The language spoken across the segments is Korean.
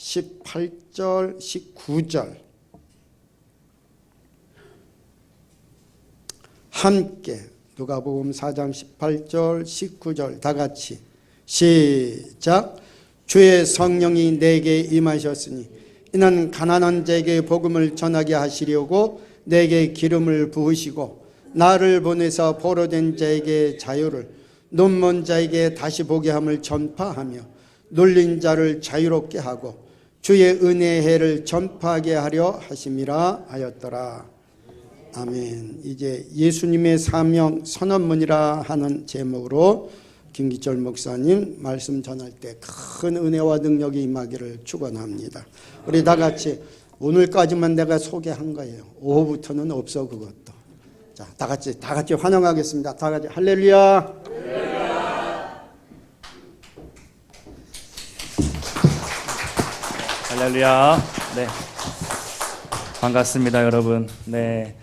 18절, 19절 함께 누가복음 4장 18절, 19절 다 같이 시작. 주의 성령이 내게 임하셨으니 이는 가난한 자에게 복음을 전하게 하시려고 내게 기름을 부으시고 나를 보내사 포로된 자에게 자유를, 눈먼 자에게 다시 보게 함을 전파하며 눌린 자를 자유롭게 하고 주의 은혜의 해를 전파하게 하려 하심이라 하였더라. 아멘. 이제 예수님의 사명 선언문이라 하는 제목으로 김기철 목사님 말씀 전할 때 큰 은혜와 능력이 임하기를 축원합니다. 우리 다 같이 오늘까지만 내가 소개한 거예요. 오후부터는 없어 그것도. 자, 다 같이 환영하겠습니다. 다 같이 할렐루야. 할렐루야. 네. 반갑습니다, 여러분. 네.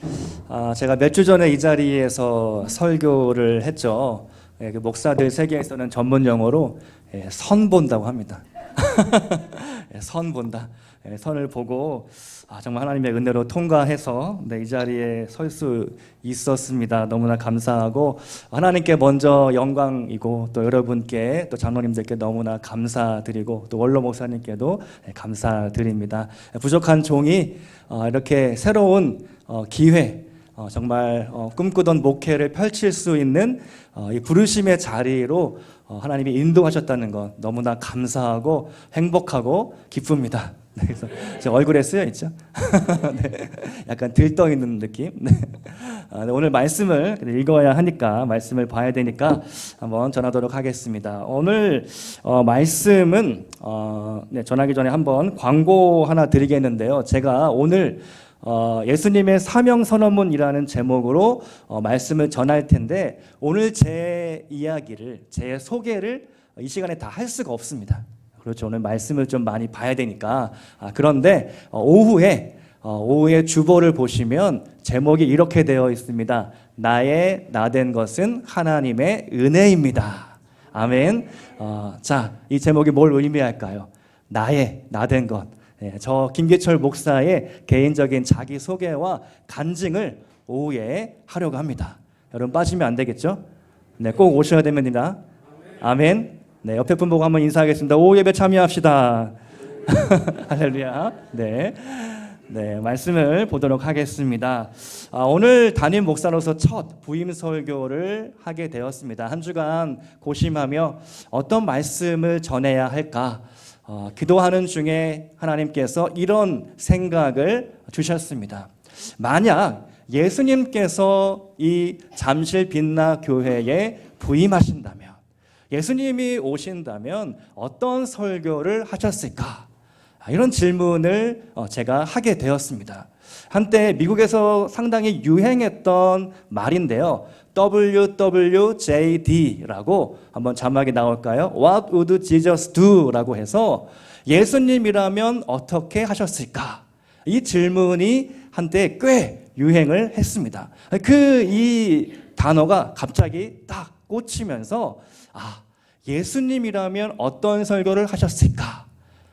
제가 몇 주 전에 이 자리에서 설교를 했죠. 그 목사들 세계에서는 전문 용어로 선 본다고 합니다. 선 본다. 선을 보고 정말 하나님의 은혜로 통과해서 이 자리에 설 수 있었습니다. 너무나 감사하고 하나님께 먼저 영광이고 또 여러분께 또 장로님들께 너무나 감사드리고 또 원로 목사님께도 감사드립니다. 부족한 종이 이렇게 새로운 기회, 정말 꿈꾸던 목회를 펼칠 수 있는 이 부르심의 자리로 하나님이 인도하셨다는 것 너무나 감사하고 행복하고 기쁩니다. 그래서 제 얼굴에 쓰여 있죠. 네, 약간 들떠 있는 느낌. 네. 오늘 말씀을 읽어야 하니까 말씀을 봐야 되니까 한번 전하도록 하겠습니다. 오늘 말씀은 전하기 전에 한번 광고 하나 드리겠는데요. 제가 오늘 예수님의 사명선언문이라는 제목으로 말씀을 전할 텐데 오늘 제 이야기를, 제 소개를 이 시간에 다 할 수가 없습니다. 그렇죠. 오늘 말씀을 좀 많이 봐야 되니까. 그런데 오후에 주보를 보시면 제목이 이렇게 되어 있습니다. 나의 나된 것은 하나님의 은혜입니다. 아멘. 자, 이 제목이 뭘 의미할까요? 나의 나된 것. 저 김기철 목사의 개인적인 자기소개와 간증을 오후에 하려고 합니다. 여러분 빠지면 안 되겠죠? 네, 꼭 오셔야 됩니다. 아멘. 네, 옆에 분 보고 한번 인사하겠습니다. 오후 예배 참여합시다. 할렐루야. 네. 네, 말씀을 보도록 하겠습니다. 오늘 담임 목사로서 첫 부임 설교를 하게 되었습니다. 한 주간 고심하며 어떤 말씀을 전해야 할까? 기도하는 중에 하나님께서 이런 생각을 주셨습니다. 만약 예수님께서 이 잠실 빛나 교회에 부임하신다면, 예수님이 오신다면 어떤 설교를 하셨을까? 이런 질문을 제가 하게 되었습니다. 한때 미국에서 상당히 유행했던 말인데요. WWJD라고 한번 자막이 나올까요? What would Jesus do? 라고 해서 예수님이라면 어떻게 하셨을까? 이 질문이 한때 꽤 유행을 했습니다. 이 단어가 갑자기 딱 꽂히면서 예수님이라면 어떤 설교를 하셨을까?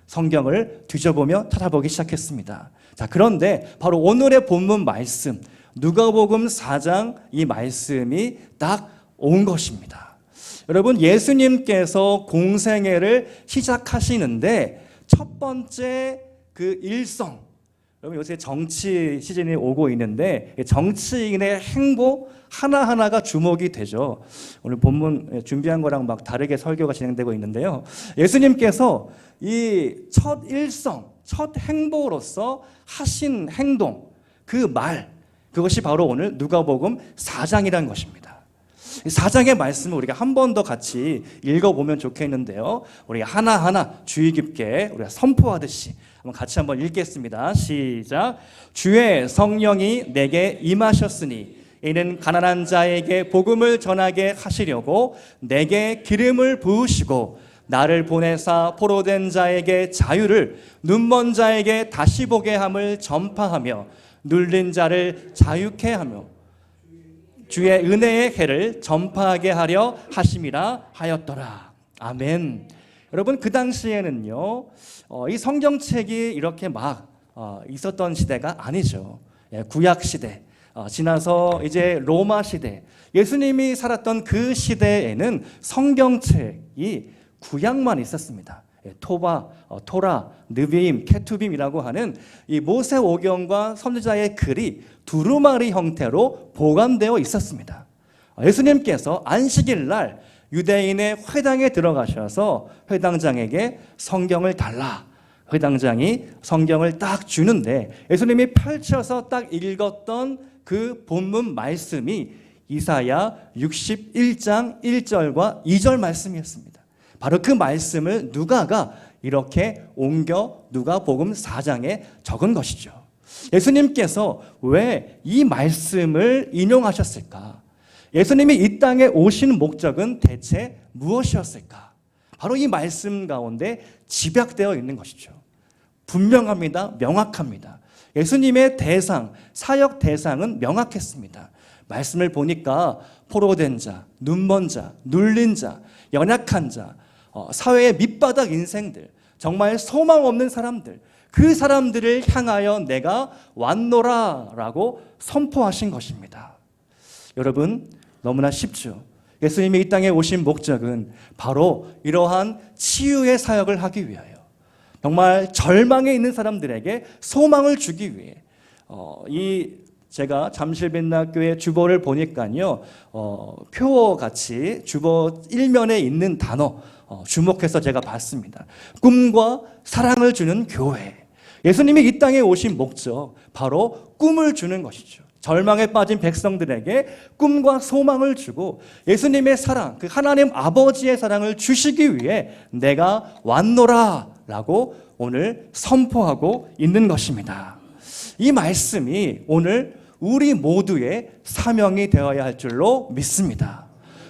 성경을 뒤져보며 찾아보기 시작했습니다. 자, 그런데 바로 오늘의 본문 말씀, 누가복음 4장 이 말씀이 딱 온 것입니다. 여러분, 예수님께서 공생애를 시작하시는데 첫 번째 그 일성, 여러분 요새 정치 시즌이 오고 있는데 정치인의 행보 하나하나가 주목이 되죠. 오늘 본문 준비한 거랑 막 다르게 설교가 진행되고 있는데요. 예수님께서 이 첫 일성, 첫 행보로서 하신 행동, 그 말, 그것이 바로 오늘 누가복음 4장이라는 것입니다. 4장의 말씀을 우리가 한 번 더 같이 읽어보면 좋겠는데요. 우리가 하나하나 주의 깊게 우리가 선포하듯이 같이 한번 읽겠습니다. 시작. 주의 성령이 내게 임하셨으니 이는 가난한 자에게 복음을 전하게 하시려고 내게 기름을 부으시고 나를 보내사 포로된 자에게 자유를, 눈먼 자에게 다시 보게 함을 전파하며 눌린 자를 자유케 하며 주의 은혜의 해를 전파하게 하려 하심이라 하였더라. 아멘. 여러분 그 당시에는요, 이 성경책이 이렇게 막 있었던 시대가 아니죠. 구약 시대 지나서 이제 로마 시대, 예수님이 살았던 그 시대에는 성경책이 구약만 있었습니다. 토라, 느비임, 케투빔이라고 하는 이 모세오경과 선지자의 글이 두루마리 형태로 보관되어 있었습니다. 예수님께서 안식일 날 유대인의 회당에 들어가셔서 회당장에게 성경을 달라. 회당장이 성경을 딱 주는데 예수님이 펼쳐서 딱 읽었던 그 본문 말씀이 이사야 61장 1절과 2절 말씀이었습니다. 바로 그 말씀을 누가가 이렇게 옮겨 누가복음 4장에 적은 것이죠. 예수님께서 왜 이 말씀을 인용하셨을까? 예수님이 이 땅에 오신 목적은 대체 무엇이었을까? 바로 이 말씀 가운데 집약되어 있는 것이죠. 분명합니다. 명확합니다. 예수님의 대상, 사역 대상은 명확했습니다. 말씀을 보니까 포로된 자, 눈먼 자, 눌린 자, 연약한 자, 사회의 밑바닥 인생들, 정말 소망 없는 사람들, 그 사람들을 향하여 내가 왔노라라고 선포하신 것입니다. 여러분 너무나 쉽죠. 예수님이 이 땅에 오신 목적은 바로 이러한 치유의 사역을 하기 위하여, 정말 절망에 있는 사람들에게 소망을 주기 위해, 제가 잠실빛나교회 주보를 보니까요, 표어같이 주보 1면에 있는 단어 주목해서 제가 봤습니다. 꿈과 사랑을 주는 교회. 예수님이 이 땅에 오신 목적, 바로 꿈을 주는 것이죠. 절망에 빠진 백성들에게 꿈과 소망을 주고 예수님의 사랑, 그 하나님 아버지의 사랑을 주시기 위해 내가 왔노라 라고 오늘 선포하고 있는 것입니다. 이 말씀이 오늘 우리 모두의 사명이 되어야 할 줄로 믿습니다.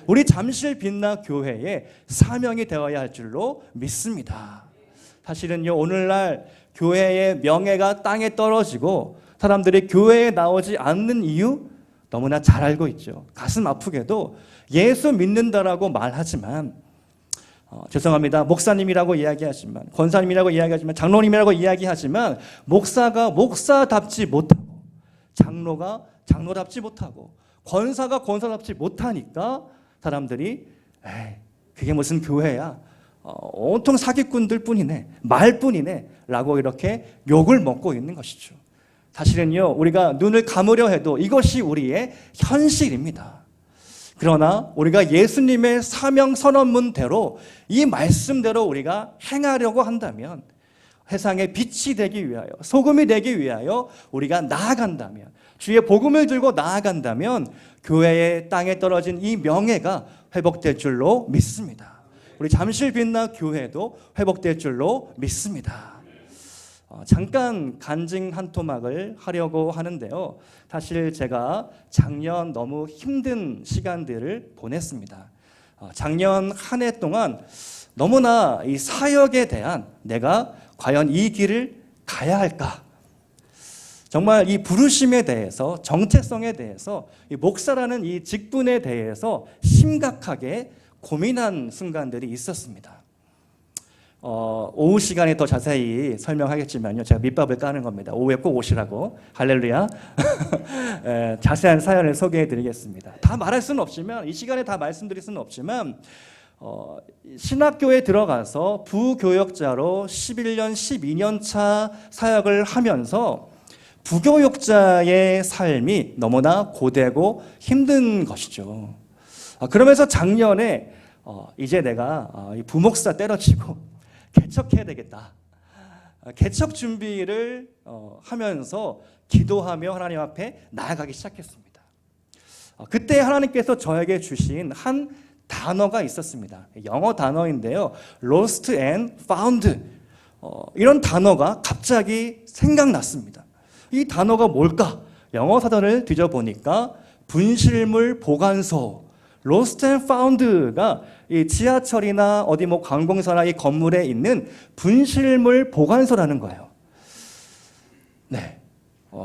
우리 잠실 빛나 교회의 사명이 되어야 할 줄로 믿습니다. 사실은요, 오늘날 교회의 명예가 땅에 떨어지고 사람들이 교회에 나오지 않는 이유 너무나 잘 알고 있죠. 가슴 아프게도 예수 믿는다라고 말하지만, 죄송합니다, 목사님이라고 이야기하지만, 권사님이라고 이야기하지만, 장로님이라고 이야기하지만 목사가 목사답지 못하고, 장로가 장로답지 못하고, 권사가 권사답지 못하니까 사람들이 그게 무슨 교회야, 온통 사기꾼들 뿐이네, 말뿐이네 라고 이렇게 욕을 먹고 있는 것이죠. 사실은요, 우리가 눈을 감으려 해도 이것이 우리의 현실입니다. 그러나 우리가 예수님의 사명 선언문대로, 이 말씀대로 우리가 행하려고 한다면, 세상의 빛이 되기 위하여, 소금이 되기 위하여 우리가 나아간다면, 주의 복음을 들고 나아간다면 교회의 땅에 떨어진 이 명예가 회복될 줄로 믿습니다. 우리 잠실 빛나 교회도 회복될 줄로 믿습니다. 잠깐 간증 한 토막을 하려고 하는데요. 사실 제가 작년 너무 힘든 시간들을 보냈습니다. 작년 한 해 동안 너무나 이 사역에 대한, 내가 과연 이 길을 가야 할까? 정말 이 부르심에 대해서, 정체성에 대해서, 이 목사라는 이 직분에 대해서 심각하게 고민한 순간들이 있었습니다. 오후 시간에 더 자세히 설명하겠지만요, 제가 밑밥을 까는 겁니다. 오후에 꼭 오시라고. 할렐루야. 자세한 사연을 소개해 드리겠습니다. 다 말할 수는 없지만, 이 시간에 다 말씀드릴 수는 없지만, 신학교에 들어가서 부교역자로 11년, 12년 차 사역을 하면서 부교역자의 삶이 너무나 고되고 힘든 것이죠. 그러면서 작년에 이제 내가 부목사 때려치고 개척해야 되겠다. 개척 준비를 하면서 기도하며 하나님 앞에 나아가기 시작했습니다. 그때 하나님께서 저에게 주신 한 단어가 있었습니다. 영어 단어인데요, Lost and Found. 이런 단어가 갑자기 생각났습니다. 이 단어가 뭘까? 영어 사전을 뒤져보니까 분실물 보관소, Lost and Found가 이 지하철이나 어디 뭐 관공서나 이 건물에 있는 분실물 보관소라는 거예요. 네.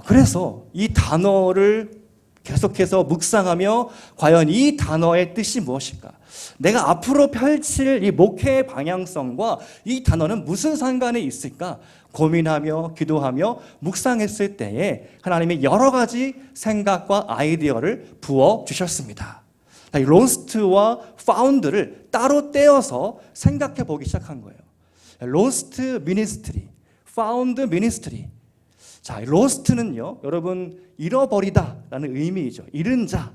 그래서 이 단어를 계속해서 묵상하며 과연 이 단어의 뜻이 무엇일까? 내가 앞으로 펼칠 이 목회의 방향성과 이 단어는 무슨 상관이 있을까 고민하며 기도하며 묵상했을 때에 하나님이 여러 가지 생각과 아이디어를 부어 주셨습니다. 이 로스트와 파운드를 따로 떼어서 생각해 보기 시작한 거예요. 로스트 미니스트리, 파운드 미니스트리. 자, 로스트는요, 여러분 잃어버리다라는 의미이죠. 잃은 자.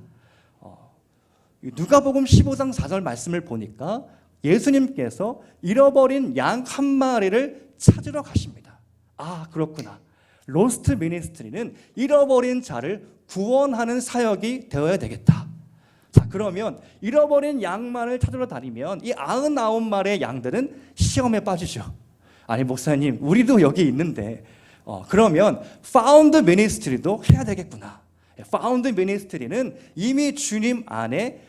누가복음 15장 4절 말씀을 보니까 예수님께서 잃어버린 양 한 마리를 찾으러 가십니다. 아, 그렇구나. 로스트 미니스트리는 잃어버린 자를 구원하는 사역이 되어야 되겠다. 자, 그러면 잃어버린 양만을 찾으러 다니면 이 99마리의 양들은 시험에 빠지죠. 아니 목사님, 우리도 여기 있는데 그러면 파운드 미니스트리도 해야 되겠구나. 파운드 미니스트리는 이미 주님 안에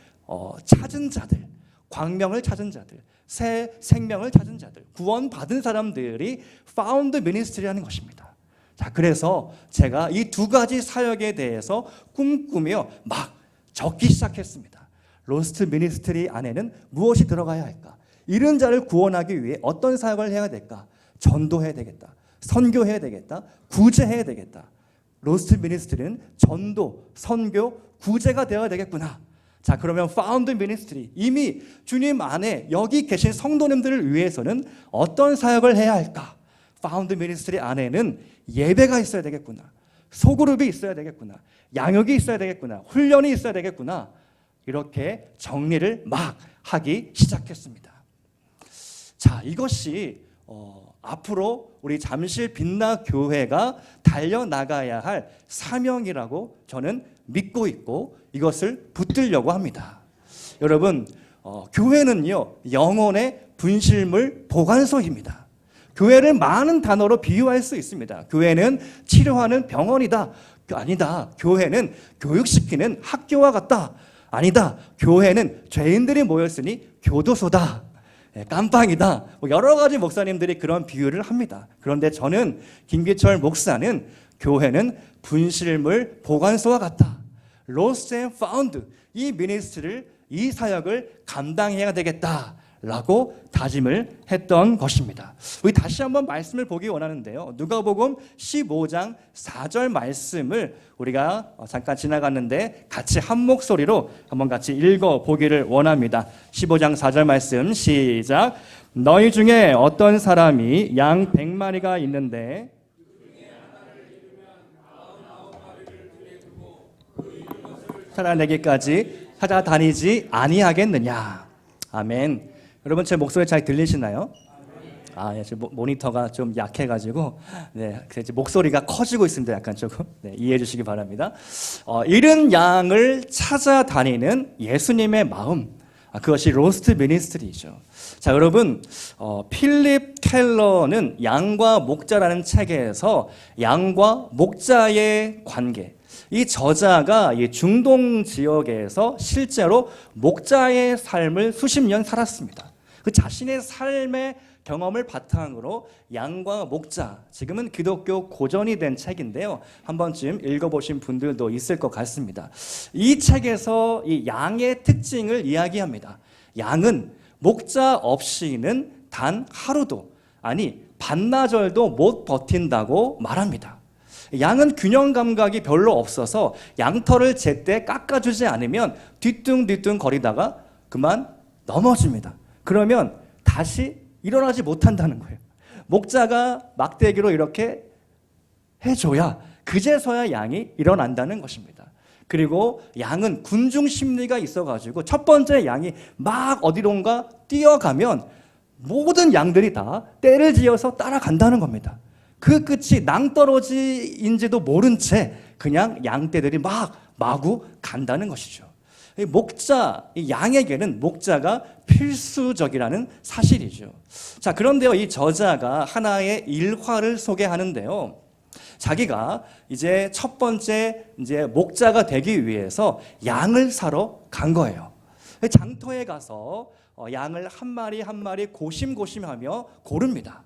찾은 자들, 광명을 찾은 자들, 새 생명을 찾은 자들, 구원받은 사람들이 파운드 미니스트리라는 것입니다. 자, 그래서 제가 이 두 가지 사역에 대해서 꿈꾸며 막 적기 시작했습니다. 로스트 미니스트리 안에는 무엇이 들어가야 할까? 잃은 자를 구원하기 위해 어떤 사역을 해야 될까? 전도해야 되겠다. 선교해야 되겠다. 구제해야 되겠다. 로스트 미니스트리는 전도, 선교, 구제가 되어야 되겠구나. 자, 그러면 파운드 미니스트리, 이미 주님 안에 여기 계신 성도님들을 위해서는 어떤 사역을 해야 할까? 파운드 미니스트리 안에는 예배가 있어야 되겠구나. 소그룹이 있어야 되겠구나. 양육이 있어야 되겠구나. 훈련이 있어야 되겠구나. 이렇게 정리를 막 하기 시작했습니다. 자, 이것이 앞으로 우리 잠실 빛나 교회가 달려나가야 할 사명이라고 저는 믿고 있고 이것을 붙들려고 합니다. 여러분, 교회는요, 영혼의 분실물 보관소입니다. 교회를 많은 단어로 비유할 수 있습니다. 교회는 치료하는 병원이다. 아니다. 교회는 교육시키는 학교와 같다. 아니다. 교회는 죄인들이 모였으니 교도소다. 깜빵이다. 여러 가지 목사님들이 그런 비유를 합니다. 그런데 저는 김기철 목사는 교회는 분실물 보관소와 같다. Lost and Found, 이 미니스트리를, 이 사역을 감당해야 되겠다라고 다짐을 했던 것입니다. 우리 다시 한번 말씀을 보기 원하는데요. 누가복음 15장 4절 말씀을 우리가 잠깐 지나갔는데 같이 한 목소리로 한번 같이 읽어보기를 원합니다. 15장 4절 말씀 시작. 너희 중에 어떤 사람이 양 100마리가 있는데 살아내기까지 찾아다니지 아니하겠느냐. 아멘. 여러분, 제 목소리 잘 들리시나요? 아, 예, 지금 모니터가 좀 약해가지고 목소리가 커지고 있습니다. 약간 조금 이해해 주시기 바랍니다. 잃은 양을 찾아다니는 예수님의 마음, 그것이 로스트 미니스트리죠. 자, 여러분, 필립 켈러는 양과 목자라는 책에서 양과 목자의 관계, 이 저자가 이 중동 지역에서 실제로 목자의 삶을 수십 년 살았습니다. 그 자신의 삶의 경험을 바탕으로 양과 목자, 지금은 기독교 고전이 된 책인데요. 한 번쯤 읽어보신 분들도 있을 것 같습니다. 이 책에서 이 양의 특징을 이야기합니다. 양은 목자 없이는 단 하루도, 아니 반나절도 못 버틴다고 말합니다. 양은 균형 감각이 별로 없어서 양털을 제때 깎아주지 않으면 뒤뚱뒤뚱 거리다가 그만 넘어집니다. 그러면 다시 일어나지 못한다는 거예요. 목자가 막대기로 이렇게 해줘야 그제서야 양이 일어난다는 것입니다. 그리고 양은 군중 심리가 있어가지고 첫 번째 양이 막 어디론가 뛰어가면 모든 양들이 다 떼를 지어서 따라간다는 겁니다. 그 끝이 낭떠러지인지도 모른 채 그냥 양떼들이 막 마구 간다는 것이죠. 목자, 이 양에게는 목자가 필수적이라는 사실이죠. 자, 그런데요, 이 저자가 하나의 일화를 소개하는데요. 자기가 이제 첫 번째 목자가 되기 위해서 양을 사러 간 거예요. 장터에 가서 양을 한 마리 한 마리 고심고심하며 고릅니다.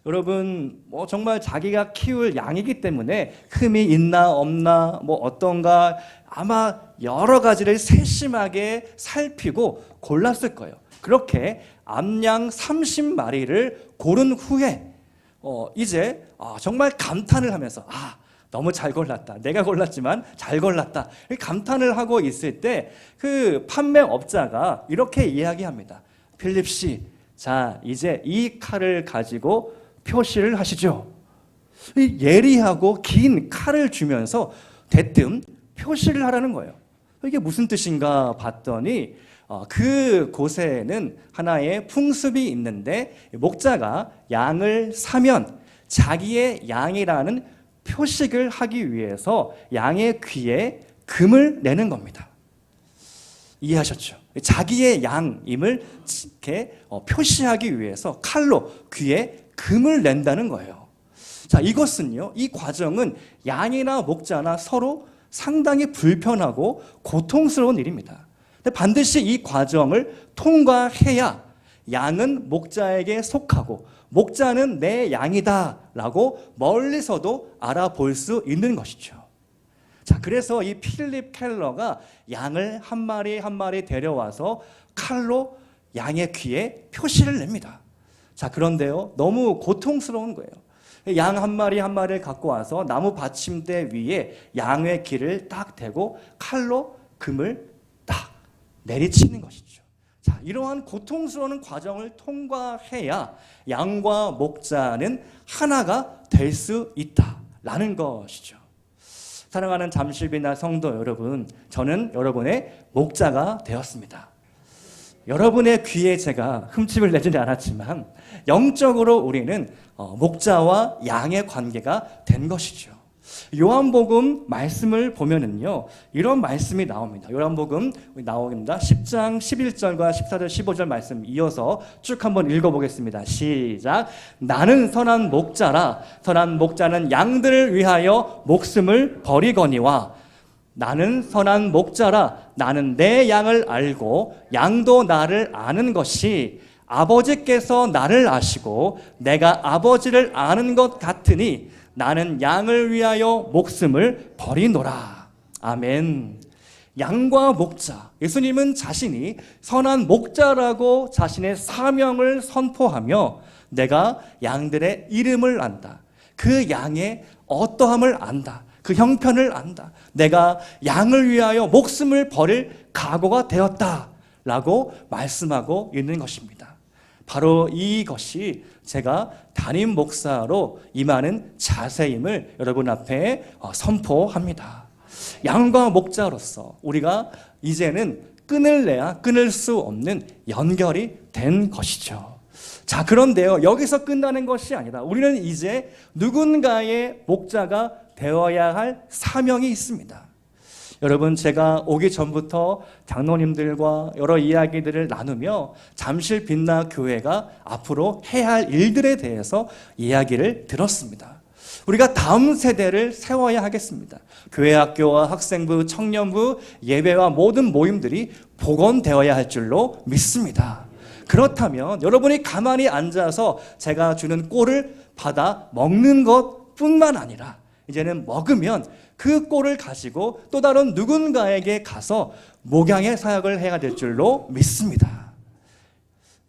여러분, 정말 자기가 키울 양이기 때문에 흠이 있나 없나 어떤가 아마 여러 가지를 세심하게 살피고 골랐을 거예요. 그렇게 암양 30마리를 고른 후에 이제 정말 감탄을 하면서 너무 잘 골랐다. 내가 골랐지만 잘 골랐다. 감탄을 하고 있을 때 그 판매업자가 이렇게 이야기합니다. 필립 씨, 자 이제 이 칼을 가지고 표시를 하시죠. 이 예리하고 긴 칼을 주면서 대뜸 표시를 하라는 거예요. 이게 무슨 뜻인가 봤더니 그 곳에는 하나의 풍습이 있는데 목자가 양을 사면 자기의 양이라는 표식을 하기 위해서 양의 귀에 금을 내는 겁니다. 이해하셨죠? 자기의 양임을 이렇게 표시하기 위해서 칼로 귀에 금을 낸다는 거예요. 자, 이것은요, 이 과정은 양이나 목자나 서로 상당히 불편하고 고통스러운 일입니다. 근데 반드시 이 과정을 통과해야 양은 목자에게 속하고 목자는 내 양이다 라고 멀리서도 알아볼 수 있는 것이죠. 자, 그래서 이 필립 켈러가 양을 한 마리 한 마리 데려와서 칼로 양의 귀에 표시를 냅니다. 자, 그런데요, 너무 고통스러운 거예요. 양 한 마리 한 마리를 갖고 와서 나무 받침대 위에 양의 귀를 딱 대고 칼로 금을 딱 내리치는 것이죠. 자, 이러한 고통스러운 과정을 통과해야 양과 목자는 하나가 될 수 있다라는 것이죠. 사랑하는 잠실비나 성도 여러분, 저는 여러분의 목자가 되었습니다. 여러분의 귀에 제가 흠집을 내지는 않았지만 영적으로 우리는 목자와 양의 관계가 된 것이죠. 요한복음 말씀을 보면은요, 이런 말씀이 나옵니다. 요한복음 나옵니다. 10장 11절과 14절 15절 말씀 이어서 쭉 한번 읽어보겠습니다. 시작. 나는 선한 목자라. 선한 목자는 양들을 위하여 목숨을 버리거니와 나는 선한 목자라. 나는 내 양을 알고 양도 나를 아는 것이 아버지께서 나를 아시고 내가 아버지를 아는 것 같으니 나는 양을 위하여 목숨을 버리노라. 아멘. 양과 목자, 예수님은 자신이 선한 목자라고 자신의 사명을 선포하며 내가 양들의 이름을 안다. 그 양의 어떠함을 안다. 그 형편을 안다. 내가 양을 위하여 목숨을 버릴 각오가 되었다라고 말씀하고 있는 것입니다. 바로 이것이 제가 담임 목사로 임하는 자세임을 여러분 앞에 선포합니다. 양과 목자로서 우리가 이제는 끊을래야 끊을 수 없는 연결이 된 것이죠. 자, 그런데요, 여기서 끝나는 것이 아니라 우리는 이제 누군가의 목자가 되어야 할 사명이 있습니다. 여러분, 제가 오기 전부터 장로님들과 여러 이야기들을 나누며 잠실 빛나 교회가 앞으로 해야 할 일들에 대해서 이야기를 들었습니다. 우리가 다음 세대를 세워야 하겠습니다. 교회 학교와 학생부, 청년부, 예배와 모든 모임들이 복원되어야 할 줄로 믿습니다. 그렇다면 여러분이 가만히 앉아서 제가 주는 꼴을 받아 먹는 것뿐만 아니라 이제는 먹으면 그 꼴을 가지고 또 다른 누군가에게 가서 목양의 사역을 해야 될 줄로 믿습니다.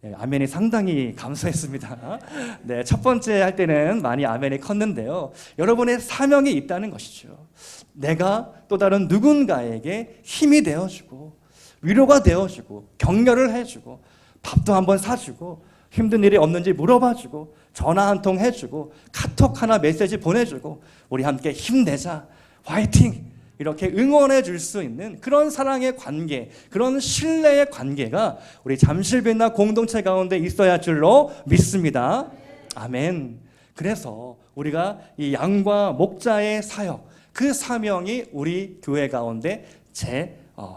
네, 아멘이 상당히 감사했습니다. 네, 첫 번째 할 때는 많이 아멘이 컸는데요. 여러분의 사명이 있다는 것이죠. 내가 또 다른 누군가에게 힘이 되어주고 위로가 되어주고 격려를 해주고 밥도 한번 사주고 힘든 일이 없는지 물어봐주고 전화 한 통 해주고 카톡 하나 메시지 보내주고 우리 함께 힘내자, 화이팅! 이렇게 응원해 줄 수 있는 그런 사랑의 관계, 그런 신뢰의 관계가 우리 잠실빛나 공동체 가운데 있어야 할 줄로 믿습니다. 아멘. 그래서 우리가 이 양과 목자의 사역, 그 사명이 우리 교회 가운데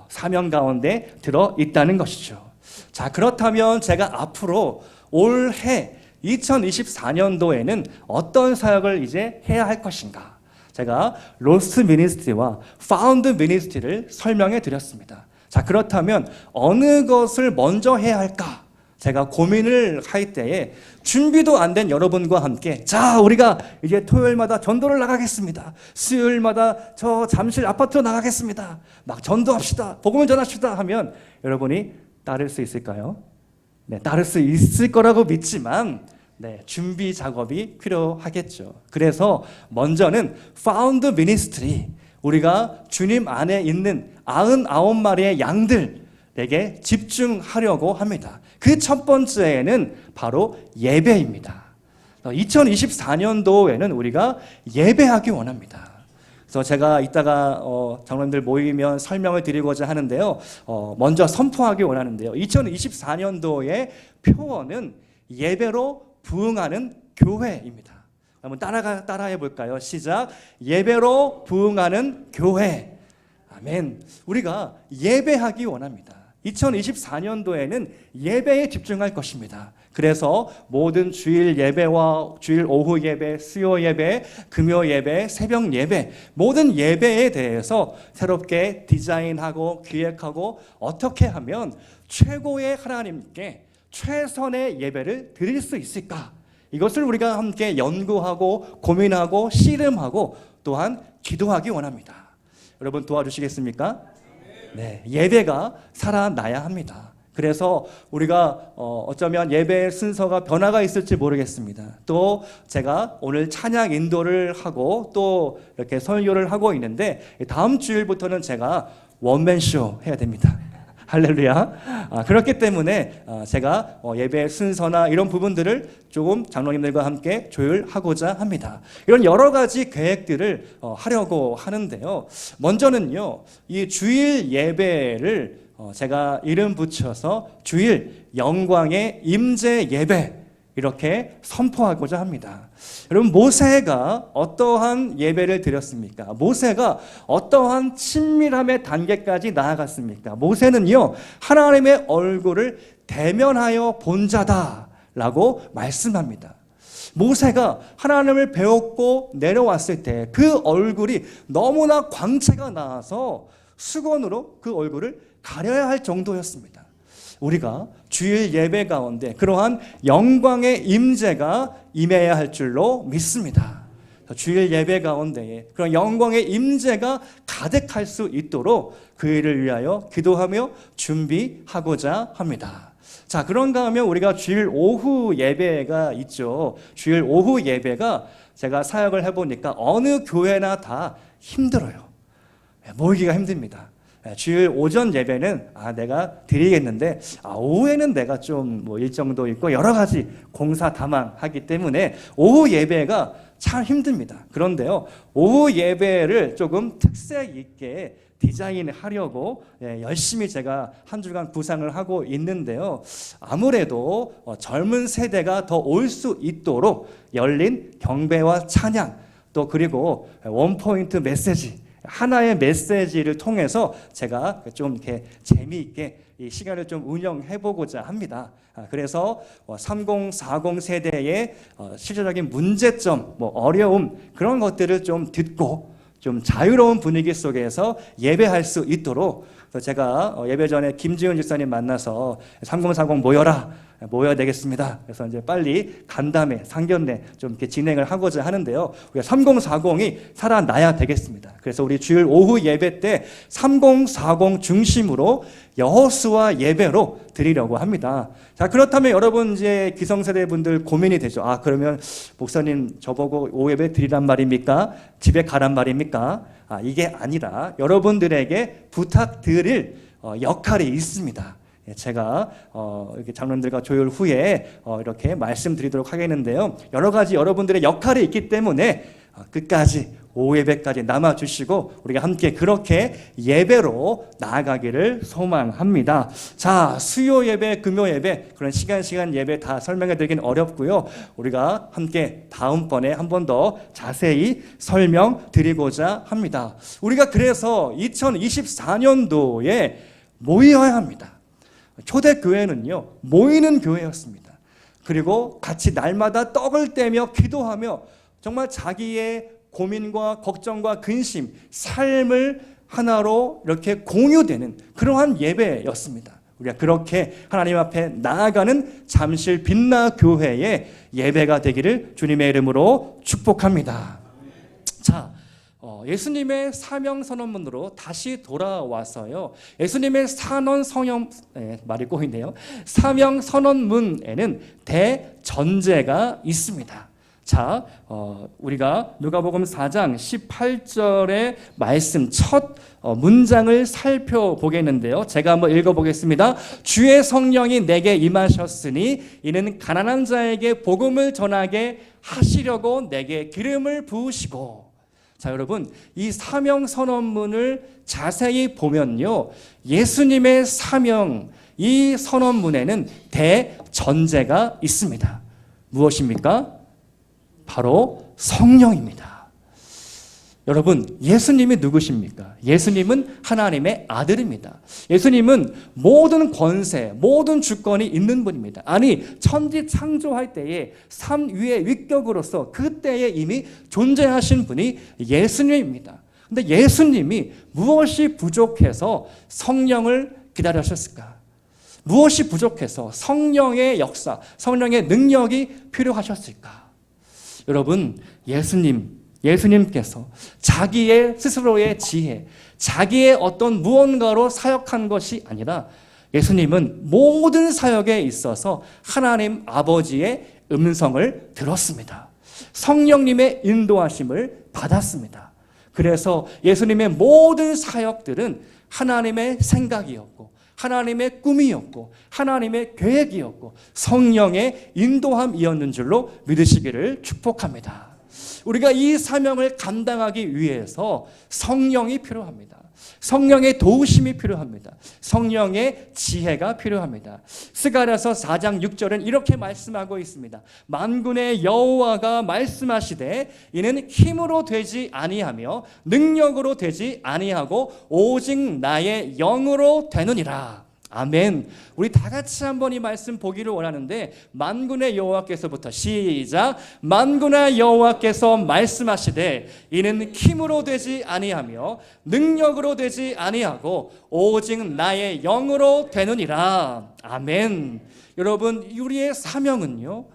사명 가운데 들어 있다는 것이죠. 자, 그렇다면 제가 앞으로 올해 2024년도에는 어떤 사역을 이제 해야 할 것인가? 제가 로스트 미니스트리와 파운드 미니스트리를 설명해 드렸습니다. 자, 그렇다면 어느 것을 먼저 해야 할까? 제가 고민을 할 때에 준비도 안 된 여러분과 함께 자, 우리가 이제 토요일마다 전도를 나가겠습니다. 수요일마다 저 잠실 아파트로 나가겠습니다. 막 전도합시다. 복음을 전합시다 하면 여러분이 따를 수 있을까요? 네, 따를 수 있을 거라고 믿지만 준비 작업이 필요하겠죠. 그래서 먼저는 Found Ministry, 우리가 주님 안에 있는 99마리의 양들에게 집중하려고 합니다. 그 첫 번째는 바로 예배입니다. 2024년도에는 우리가 예배하기 원합니다. 그래서 제가 이따가 장로님들 모이면 설명을 드리고자 하는데요. 먼저 선포하기 원하는데요. 2024년도의 표어는 예배로 부응하는 교회입니다. 한번 따라해 볼까요? 시작. 예배로 부응하는 교회. 아멘. 우리가 예배하기 원합니다. 2024년도에는 예배에 집중할 것입니다. 그래서 모든 주일 예배와 주일 오후 예배, 수요 예배, 금요 예배, 새벽 예배, 모든 예배에 대해서 새롭게 디자인하고 기획하고 어떻게 하면 최고의 하나님께 최선의 예배를 드릴 수 있을까? 이것을 우리가 함께 연구하고 고민하고 씨름하고 또한 기도하기 원합니다. 여러분 도와주시겠습니까? 네, 예배가 살아나야 합니다. 그래서 우리가 어쩌면 예배 순서가 변화가 있을지 모르겠습니다. 또 제가 오늘 찬양 인도를 하고 또 이렇게 설교를 하고 있는데 다음 주일부터는 제가 원맨쇼 해야 됩니다. 할렐루야. 그렇기 때문에 제가 예배 순서나 이런 부분들을 조금 장로님들과 함께 조율하고자 합니다. 이런 여러 가지 계획들을 하려고 하는데요. 먼저는요, 이 주일 예배를 제가 이름 붙여서 주일 영광의 임재 예배 이렇게 선포하고자 합니다. 여러분, 모세가 어떠한 예배를 드렸습니까? 모세가 어떠한 친밀함의 단계까지 나아갔습니까? 모세는요, 하나님의 얼굴을 대면하여 본 자다라고 말씀합니다. 모세가 하나님을 배웠고 내려왔을 때 그 얼굴이 너무나 광채가 나서 수건으로 그 얼굴을 가려야 할 정도였습니다. 우리가 주일 예배 가운데 그러한 영광의 임재가 임해야 할 줄로 믿습니다. 주일 예배 가운데에 그런 영광의 임재가 가득할 수 있도록 그 일을 위하여 기도하며 준비하고자 합니다. 자, 그런가 하면 우리가 주일 오후 예배가 있죠. 주일 오후 예배가 제가 사역을 해보니까 어느 교회나 다 힘들어요. 모이기가 힘듭니다. 주일 오전 예배는 내가 드리겠는데 오후에는 내가 좀 일정도 있고 여러 가지 공사 다망하기 때문에 오후 예배가 참 힘듭니다. 그런데요, 오후 예배를 조금 특색 있게 디자인하려고 열심히 제가 한 주간 구상을 하고 있는데요. 아무래도 젊은 세대가 더 올 수 있도록 열린 경배와 찬양, 또 그리고 원포인트 메시지, 하나의 메시지를 통해서 제가 좀 이렇게 재미있게 이 시간을 좀 운영해 보고자 합니다. 그래서 3040 세대의 실질적인 문제점, 어려움, 그런 것들을 좀 듣고 좀 자유로운 분위기 속에서 예배할 수 있도록 제가 예배 전에 김지훈 집사님 만나서 3040 모여야 되겠습니다. 그래서 이제 빨리 간담회, 상견례 좀 이렇게 진행을 하고자 하는데요. 우리가 3040이 살아나야 되겠습니다. 그래서 우리 주일 오후 예배 때 3040 중심으로 여호수아 예배로 드리려고 합니다. 자, 그렇다면 여러분 이제 기성세대 분들 고민이 되죠. 그러면 목사님 저보고 오후 예배 드리란 말입니까? 집에 가란 말입니까? 이게 아니라 여러분들에게 부탁드릴 역할이 있습니다. 제가 이렇게 장로님들과 조율 후에 이렇게 말씀드리도록 하겠는데요. 여러 가지 여러분들의 역할이 있기 때문에 끝까지 오후 예배까지 남아주시고 우리가 함께 그렇게 예배로 나아가기를 소망합니다. 자, 수요 예배, 금요 예배 그런 시간 예배 다 설명해 드리긴 어렵고요. 우리가 함께 다음번에 한 번 더 자세히 설명드리고자 합니다. 우리가 그래서 2024년도에 모여야 합니다. 초대교회는요, 모이는 교회였습니다. 그리고 같이 날마다 떡을 떼며 기도하며 정말 자기의 고민과 걱정과 근심, 삶을 하나로 이렇게 공유되는 그러한 예배였습니다. 우리가 그렇게 하나님 앞에 나아가는 잠실 빛나 교회의 예배가 되기를 주님의 이름으로 축복합니다. 자, 예수님의 사명 선언문으로 다시 돌아와서요. 예수님의 말이 꼬이네요. 사명 선언문에는 대전제가 있습니다. 자, 우리가 누가복음 4장 18절의 말씀 첫 문장을 살펴보겠는데요. 제가 한번 읽어보겠습니다. 주의 성령이 내게 임하셨으니 이는 가난한 자에게 복음을 전하게 하시려고 내게 기름을 부으시고. 자, 여러분, 이 사명 선언문을 자세히 보면요, 예수님의 사명, 이 선언문에는 대전제가 있습니다. 무엇입니까? 바로 성령입니다. 여러분, 예수님이 누구십니까? 예수님은 하나님의 아들입니다. 예수님은 모든 권세, 모든 주권이 있는 분입니다. 아니, 천지 창조할 때에 삶 위의 위격으로서 그때에 이미 존재하신 분이 예수님입니다. 근데 예수님이 무엇이 부족해서 성령을 기다리셨을까? 무엇이 부족해서 성령의 역사, 성령의 능력이 필요하셨을까? 여러분, 예수님께서 자기의 스스로의 지혜, 자기의 어떤 무언가로 사역한 것이 아니라 예수님은 모든 사역에 있어서 하나님 아버지의 음성을 들었습니다. 성령님의 인도하심을 받았습니다. 그래서 예수님의 모든 사역들은 하나님의 생각이었고, 하나님의 꿈이었고, 하나님의 계획이었고, 성령의 인도함이었는 줄로 믿으시기를 축복합니다. 우리가 이 사명을 감당하기 위해서 성령이 필요합니다. 성령의 도우심이 필요합니다. 성령의 지혜가 필요합니다. 스가랴서 4장 6절은 이렇게 말씀하고 있습니다. 만군의 여호와가 말씀하시되 이는 힘으로 되지 아니하며 능력으로 되지 아니하고 오직 나의 영으로 되느니라. 아멘. 우리 다 같이 한번 이 말씀 보기를 원하는데, 만군의 여호와께서부터 시작. 만군의 여호와께서 말씀하시되 이는 힘으로 되지 아니하며 능력으로 되지 아니하고 오직 나의 영으로 되느니라. 아멘. 여러분, 우리의 사명은요,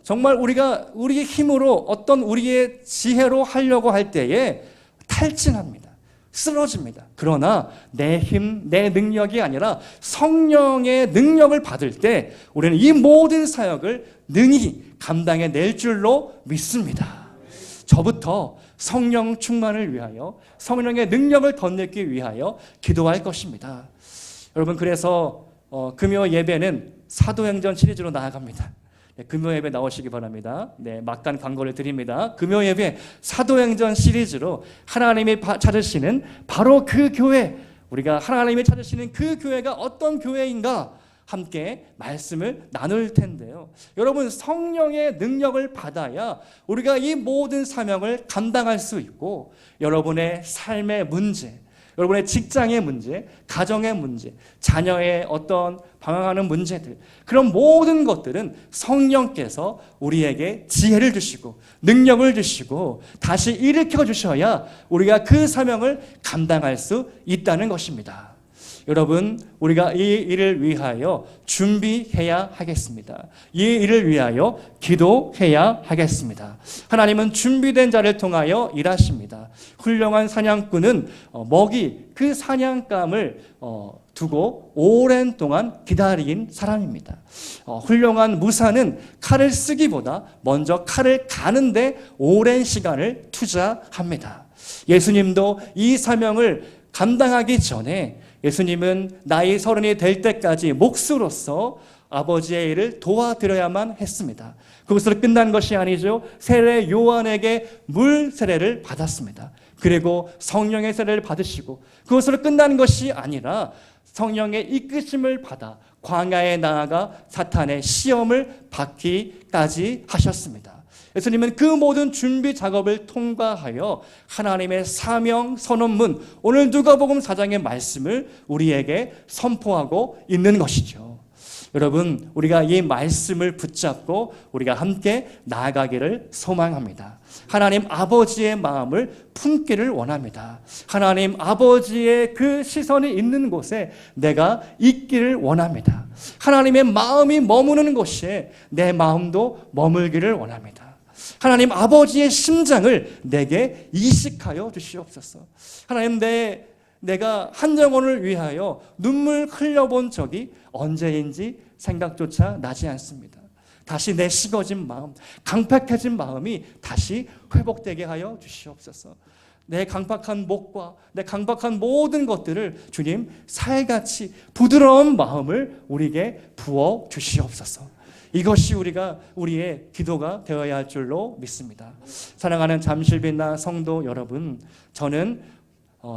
정말 우리가 우리의 힘으로 어떤 우리의 지혜로 하려고 할 때에 탈진합니다. 쓰러집니다. 그러나 내 힘, 내 능력이 아니라 성령의 능력을 받을 때 우리는 이 모든 사역을 능히 감당해낼 줄로 믿습니다. 저부터 성령 충만을 위하여, 성령의 능력을 덧내기 위하여 기도할 것입니다. 여러분, 그래서 금요 예배는 사도행전 시리즈로 나아갑니다. 네, 금요 예배 나오시기 바랍니다. 네, 막간 광고를 드립니다. 금요 예배 사도행전 시리즈로 하나님이 찾으시는 바로 그 교회, 우리가 하나님이 찾으시는 그 교회가 어떤 교회인가 함께 말씀을 나눌 텐데요. 여러분, 성령의 능력을 받아야 우리가 이 모든 사명을 감당할 수 있고, 여러분의 삶의 문제, 여러분의 직장의 문제, 가정의 문제, 자녀의 어떤 방황하는 문제들, 그런 모든 것들은 성령께서 우리에게 지혜를 주시고 능력을 주시고 다시 일으켜 주셔야 우리가 그 사명을 감당할 수 있다는 것입니다. 여러분, 우리가 이 일을 위하여 준비해야 하겠습니다. 이 일을 위하여 기도해야 하겠습니다. 하나님은 준비된 자를 통하여 일하십니다. 훌륭한 사냥꾼은 그 사냥감을 두고 오랜 동안 기다린 사람입니다. 훌륭한 무사는 칼을 쓰기보다 먼저 칼을 가는데 오랜 시간을 투자합니다. 예수님도 이 사명을 감당하기 전에 예수님은 나이 30이 될 때까지 몫으로서 아버지의 일을 도와드려야만 했습니다. 그것으로 끝난 것이 아니죠. 세례 요한에게 물 세례를 받았습니다. 그리고 성령의 세례를 받으시고, 그것으로 끝난 것이 아니라 성령의 이끄심을 받아 광야에 나아가 사탄의 시험을 받기까지 하셨습니다. 예수님은 그 모든 준비 작업을 통과하여 하나님의 사명 선언문, 오늘 누가복음 4장의 말씀을 우리에게 선포하고 있는 것이죠. 여러분, 우리가 이 말씀을 붙잡고 우리가 함께 나아가기를 소망합니다. 하나님 아버지의 마음을 품기를 원합니다. 하나님 아버지의 그 시선이 있는 곳에 내가 있기를 원합니다. 하나님의 마음이 머무는 곳에 내 마음도 머물기를 원합니다. 하나님 아버지의 심장을 내게 이식하여 주시옵소서. 하나님, 내가 한 영혼을 위하여 눈물 흘려본 적이 언제인지 생각조차 나지 않습니다. 다시 내 식어진 마음, 강팍해진 마음이 다시 회복되게 하여 주시옵소서. 내 강팍한 목과 내 강팍한 모든 것들을 주님 살같이 부드러운 마음을 우리에게 부어 주시옵소서. 이것이 우리의 기도가 되어야 할 줄로 믿습니다. 사랑하는 잠실빛나 성도 여러분, 저는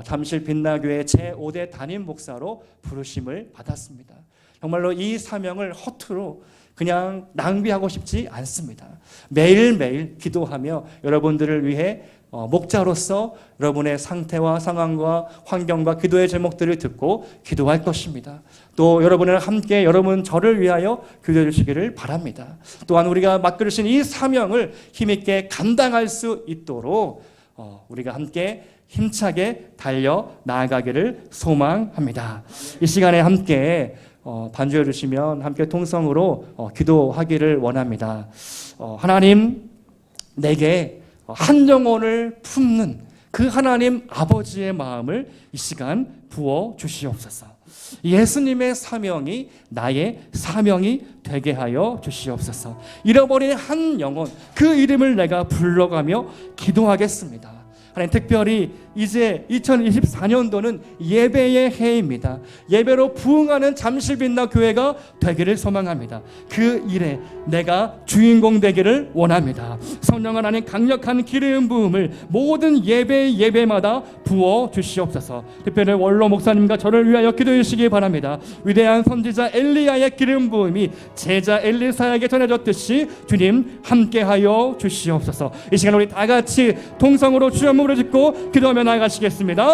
잠실빛나교회 제5대 담임 목사로 부르심을 받았습니다. 정말로 이 사명을 허투루 그냥 낭비하고 싶지 않습니다. 매일매일 기도하며 여러분들을 위해 목자로서 여러분의 상태와 상황과 환경과 기도의 제목들을 듣고 기도할 것입니다. 또 여러분을 함께 저를 위하여 기도해 주시기를 바랍니다. 또한 우리가 맡겨주신 이 사명을 힘있게 감당할 수 있도록 우리가 함께 힘차게 달려 나아가기를 소망합니다. 이 시간에 함께 반주해 주시면 함께 통성으로 기도하기를 원합니다. 하나님, 내게 한 영혼을 품는 그 하나님 아버지의 마음을 이 시간 부어 주시옵소서. 예수님의 사명이 나의 사명이 되게 하여 주시옵소서. 잃어버린 한 영혼, 그 이름을 내가 불러가며 기도하겠습니다. 하나님, 특별히 이제 2024년도는 예배의 해입니다. 예배로 부흥하는 잠실빛나 교회가 되기를 소망합니다. 그 일에 내가 주인공 되기를 원합니다. 성령 하나님, 강력한 기름 부음을 모든 예배마다 부어 주시옵소서. 특별히 원로 목사님과 저를 위하여 기도해 주시기 바랍니다. 위대한 선지자 엘리야의 기름 부음이 제자 엘리사에게 전해졌듯이 주님 함께하여 주시옵소서. 이 시간 우리 다 같이 동성으로 주여 몸을 짓고 기도하며 나아가시겠습니다.